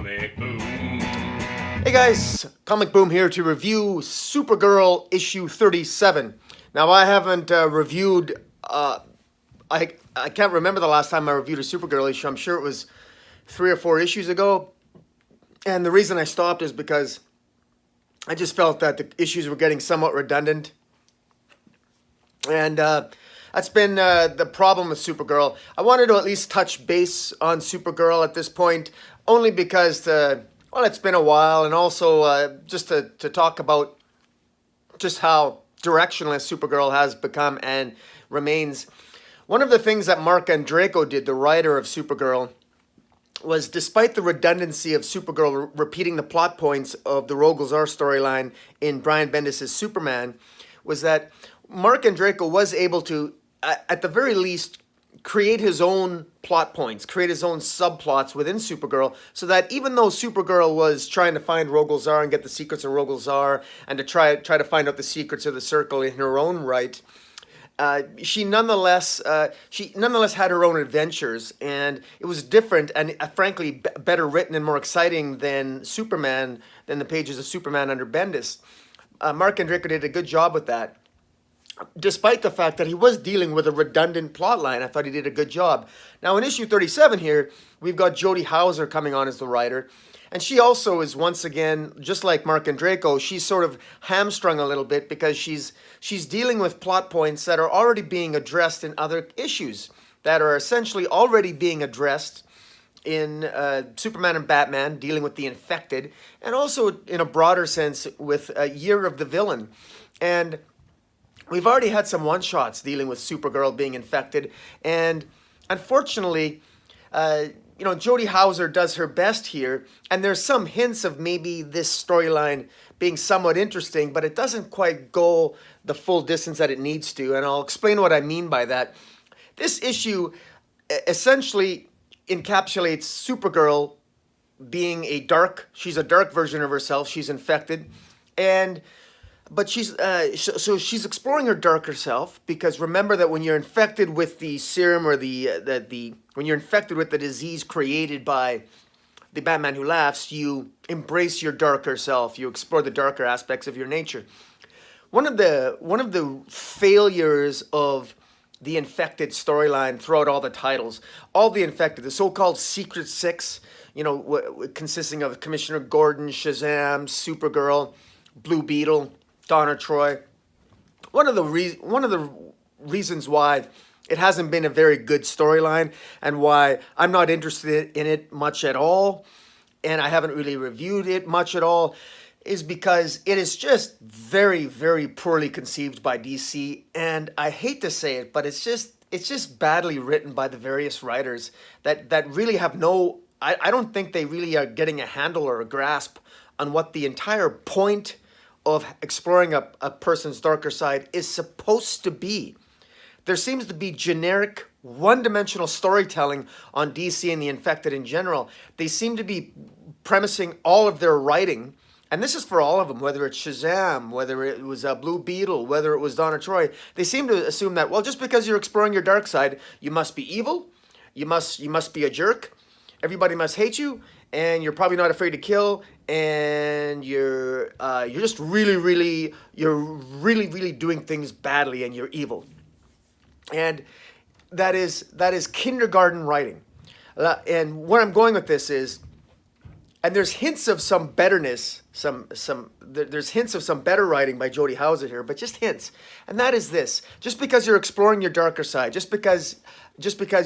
Comic Boom. Hey guys, Comic Boom here to review Supergirl issue 37. Now I haven't reviewed, I can't remember the last time I reviewed a Supergirl issue. I'm sure it was 3 or 4 issues ago. And the reason I stopped is because I just felt that the issues were getting somewhat redundant. And that's been the problem with Supergirl. I wanted to at least touch base on Supergirl at this point, only because, well, it's been a while, and also just to talk about just how directionless Supergirl has become and remains. One of the things that Mark Andreyko did, the writer of Supergirl, was despite the redundancy of Supergirl repeating the plot points of the Rogol-Zaar storyline in Brian Bendis' Superman, was that Mark Andreyko was able to, at the very least, create his own plot points, create his own subplots within Supergirl, so that even though Supergirl was trying to find Rogol-Zaar and get the secrets of Rogol-Zaar and to try to find out the secrets of the Circle in her own right, she nonetheless had her own adventures, and it was different and frankly better written and more exciting than Superman, than the pages of Superman under Bendis. Mark Andreyko did a good job with that. Despite the fact that he was dealing with a redundant plotline, I thought he did a good job. Now in issue 37 here, we've got Jody Houser coming on as the writer. And she also is, once again, just like Mark Andreyko, she's sort of hamstrung a little bit because she's dealing with plot points that are already being addressed in other issues, that are essentially already being addressed in Superman and Batman, dealing with the infected, and also in a broader sense with Year of the Villain. And we've already had some one-shots dealing with Supergirl being infected, and unfortunately, Jody Houser does her best here, and there's some hints of maybe this storyline being somewhat interesting, but it doesn't quite go the full distance that it needs to, and I'll explain what I mean by that. This issue essentially encapsulates Supergirl being she's a dark version of herself, she's infected, but she's she's exploring her darker self, because remember that when you're infected with the serum or when you're infected with the disease created by the Batman Who Laughs, you embrace your darker self. You explore the darker aspects of your nature. One of the failures of the infected storyline throughout all the titles, all the infected, the so-called Secret Six, consisting of Commissioner Gordon, Shazam, Supergirl, Blue Beetle, Donna Troy. One of the reasons why it hasn't been a very good storyline, and why I'm not interested in it much at all, and I haven't really reviewed it much at all, is because it is just very, very poorly conceived by DC, and I hate to say it, but it's just badly written by the various writers that really have I don't think they really are getting a handle or a grasp on what the entire point of exploring a person's darker side is supposed to be. There seems to be generic, one-dimensional storytelling on DC and the infected in general. They seem to be premising all of their writing, and this is for all of them, whether it's Shazam, whether it was Blue Beetle, whether it was Donna Troy. They seem to assume that, well, just because you're exploring your dark side, you must be evil, you must be a jerk, everybody must hate you, and you're probably not afraid to kill, and you're just really doing things badly, and you're evil. And that is kindergarten writing. And where I'm going with this is, and there's hints of some betterness, there's hints of some better writing by Jody Houser here, but just hints. And that is this: just because you're exploring your darker side, just because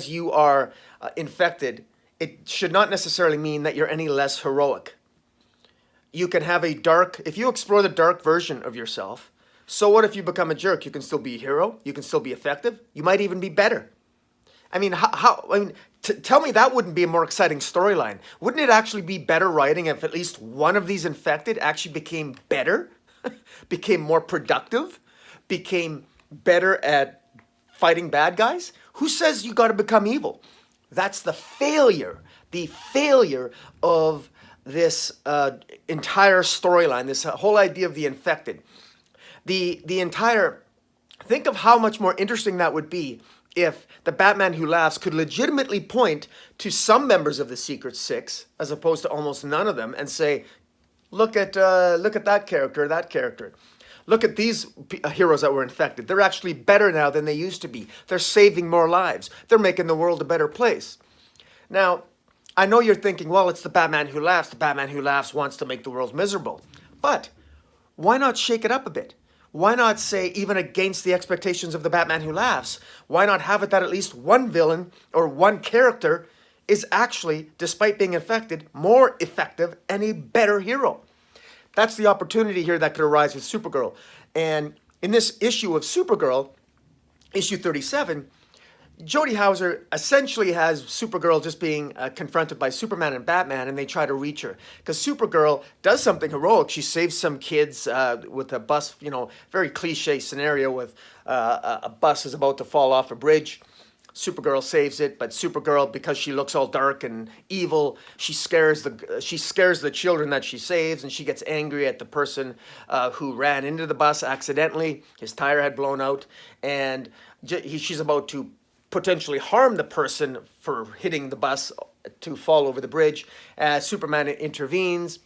you are infected, it should not necessarily mean that you're any less heroic. You can have if you explore the dark version of yourself, so what if you become a jerk? You can still be a hero, you can still be effective, you might even be better. I mean, tell me that wouldn't be a more exciting storyline. Wouldn't it actually be better writing if at least one of these infected actually became better, became more productive, became better at fighting bad guys? Who says you got to become evil? That's the failure of this entire storyline, this whole idea of the infected. The entire, think of how much more interesting that would be if the Batman Who Laughs could legitimately point to some members of the Secret Six, as opposed to almost none of them, and say, look at that character, that character. Look at these heroes that were infected. They're actually better now than they used to be. They're saving more lives. They're making the world a better place. Now, I know you're thinking, well, it's the Batman Who Laughs. The Batman Who Laughs wants to make the world miserable. But why not shake it up a bit? Why not say, even against the expectations of the Batman Who Laughs, why not have it that at least one villain or one character is actually, despite being infected, more effective and a better hero? That's the opportunity here that could arise with Supergirl. And in this issue of Supergirl, issue 37, Jody Houser essentially has Supergirl just being confronted by Superman and Batman, and they try to reach her. Because Supergirl does something heroic. She saves some kids with a bus, very cliche scenario with a bus is about to fall off a bridge. Supergirl saves it, but Supergirl, because she looks all dark and evil, she scares the children that she saves, and she gets angry at the person who ran into the bus accidentally. His tire had blown out, and she's about to potentially harm the person for hitting the bus to fall over the bridge. Superman intervenes,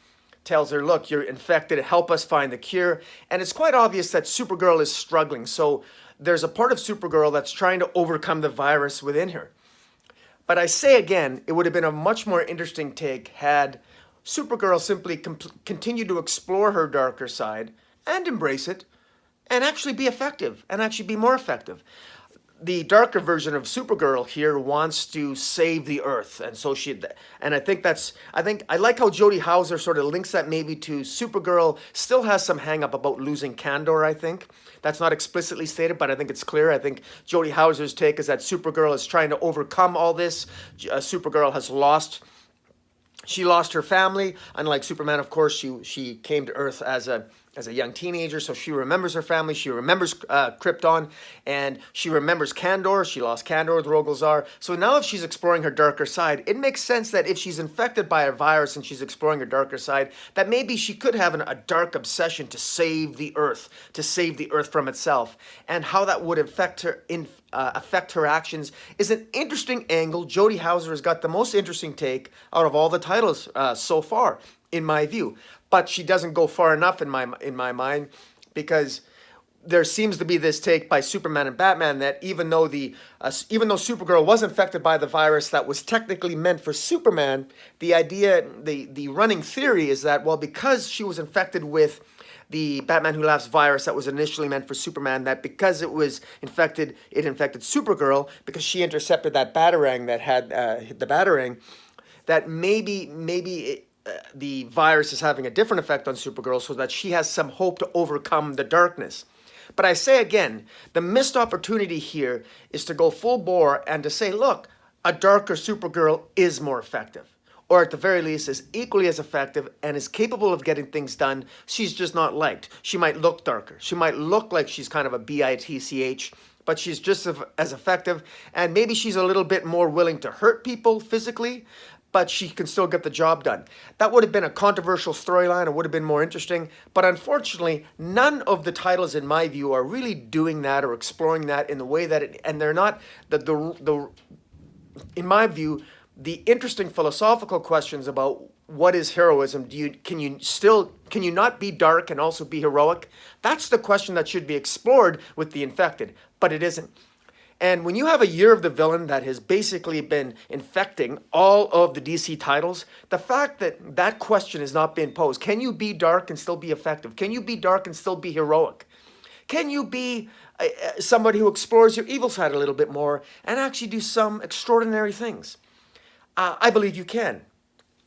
tells her, look, you're infected, help us find the cure. And it's quite obvious that Supergirl is struggling. So there's a part of Supergirl that's trying to overcome the virus within her. But I say again, it would have been a much more interesting take had Supergirl simply continued to explore her darker side and embrace it and actually be effective and actually be more effective. The darker version of Supergirl here wants to save the Earth, and so I like how Jody Houser sort of links that maybe to Supergirl still has some hang up about losing candor. I think that's not explicitly stated, but I think it's clear. I think Jody Houser's take is that Supergirl is trying to overcome all this. Supergirl has lost her family. Unlike Superman, of course, she came to Earth as a young teenager, so she remembers her family, she remembers Krypton, and she remembers Kandor. She lost Kandor with Rogol. So now if she's exploring her darker side, it makes sense that if she's infected by a virus and she's exploring her darker side, that maybe she could have a dark obsession to save the Earth from itself. And how that would affect her actions is an interesting angle. Jody Houser has got the most interesting take out of all the titles so far, in my view. But she doesn't go far enough in my mind, because there seems to be this take by Superman and Batman that even though Supergirl was infected by the virus that was technically meant for Superman, the running theory is that, well, because she was infected with the Batman Who Laughs virus that was initially meant for Superman, that because it infected Supergirl, because she intercepted that Batarang that had hit the Batarang, that maybe the virus is having a different effect on Supergirl, so that she has some hope to overcome the darkness. But I say again, the missed opportunity here is to go full bore and to say, look, a darker Supergirl is more effective, or at the very least is equally as effective and is capable of getting things done. She's just not liked. She might look darker. She might look like she's kind of a bitch, but she's just as effective, and maybe she's a little bit more willing to hurt people physically, but she can still get the job done. That would have been a controversial storyline. It would have been more interesting. But unfortunately, none of the titles, in my view, are really doing that or exploring that in the way that and they're not, in my view, the interesting philosophical questions about what is heroism. Can you not be dark and also be heroic? That's the question that should be explored with the infected, but it isn't. And when you have a Year of the Villain that has basically been infecting all of the DC titles, the fact that that question is not being posed, can you be dark and still be effective? Can you be dark and still be heroic? Can you be somebody who explores your evil side a little bit more and actually do some extraordinary things? I believe you can.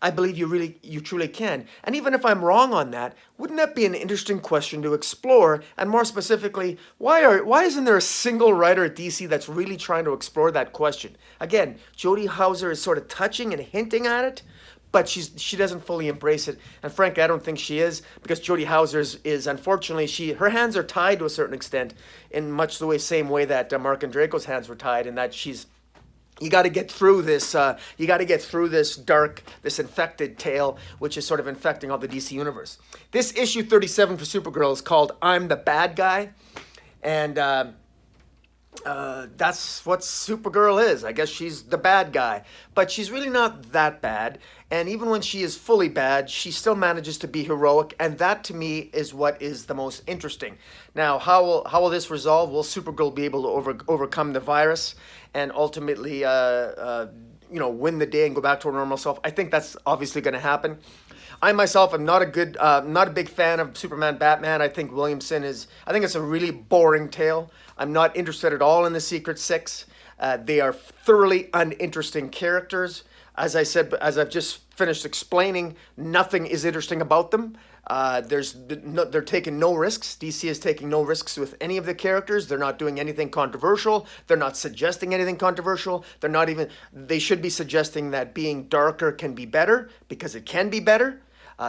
I believe you truly can. And even if I'm wrong on that, wouldn't that be an interesting question to explore? And more specifically, why isn't there a single writer at DC that's really trying to explore that question? Again, Jody Houser is sort of touching and hinting at it, but she doesn't fully embrace it. And frankly, I don't think she is, because Jody Houser is unfortunately, her hands are tied to a certain extent, in much the same way that Mark and Draco's hands were tied, in that you got to get through this. You got to get through this infected tale, which is sort of infecting all the DC universe. This issue 37 for Supergirl is called "I'm the Bad Guy," and That's what Supergirl is. I guess she's the bad guy, but she's really not that bad. And even when she is fully bad, she still manages to be heroic, and that to me is what is the most interesting. Now, how will this resolve? Will Supergirl be able to overcome the virus and ultimately, win the day and go back to her normal self? I think that's obviously going to happen. I myself am not a big fan of Superman Batman. I think Williamson is. I think it's a really boring tale. I'm not interested at all in the Secret Six. They are thoroughly uninteresting characters. As I said, as I've just finished explaining, nothing is interesting about them. They're taking no risks. DC is taking no risks with any of the characters. They're not doing anything controversial. They're not suggesting anything controversial. They're not even. They should be suggesting that being darker can be better because it can be better.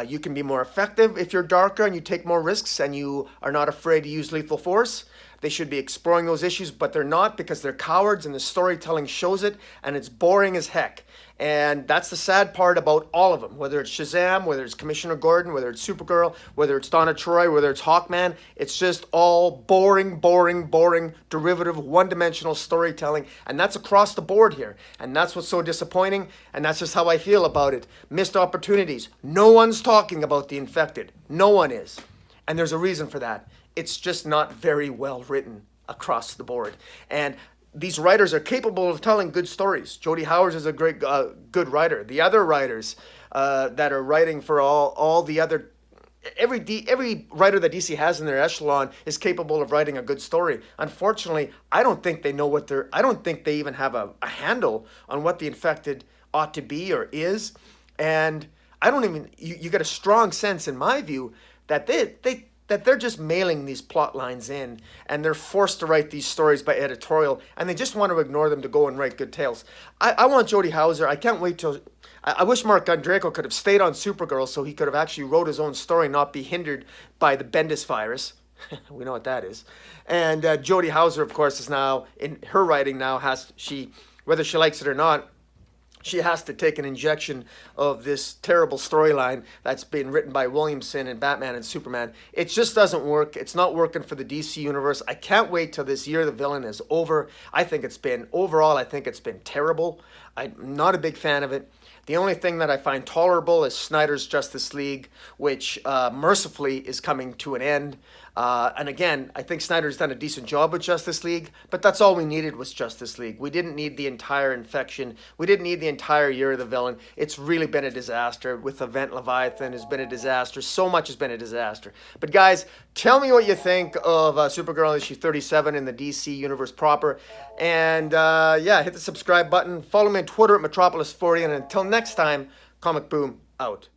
You can be more effective if you're darker and you take more risks and you are not afraid to use lethal force. They should be exploring those issues, but they're not because they're cowards and the storytelling shows it, and it's boring as heck. And that's the sad part about all of them, whether it's Shazam, whether it's Commissioner Gordon, whether it's Supergirl, whether it's Donna Troy, whether it's Hawkman. It's just all boring, boring, boring, derivative, one-dimensional storytelling, and that's across the board here. And that's what's so disappointing, and that's just how I feel about it. Missed opportunities. No one's talking about the infected. No one is. And there's a reason for that. It's just not very well written across the board. And these writers are capable of telling good stories. Jody Howard is a great, good writer. The other writers that are writing for all the other, every writer that DC has in their echelon is capable of writing a good story. Unfortunately, I don't think they know what they're. I don't think they even have a handle on what the infected ought to be or is. And I don't even. You get a strong sense, in my view, that they're just mailing these plot lines in, and they're forced to write these stories by editorial, and they just want to ignore them to go and write good tales. I want Jody Houser. I can't wait till. I wish Mark Andreyko could have stayed on Supergirl so he could have actually wrote his own story, not be hindered by the Bendis virus. We know what that is. And Jody Houser, of course, is now in her writing. Now whether she likes it or not, she has to take an injection of this terrible storyline that's been written by Williamson and Batman and Superman. It just doesn't work. It's not working for the DC universe. I can't wait till this Year of the Villain is over. I think it's been terrible. I'm not a big fan of it. The only thing that I find tolerable is Snyder's Justice League, which mercifully is coming to an end. And again, I think Snyder's done a decent job with Justice League, but that's all we needed was Justice League. We didn't need the entire infection. We didn't need the entire Year of the Villain. It's really been a disaster. With Event Leviathan has been a disaster. So much has been a disaster. But guys, tell me what you think of Supergirl issue 37 in the DC universe proper. And hit the subscribe button. Follow me on Twitter at Metropolis40. And until next time, Comic Boom out.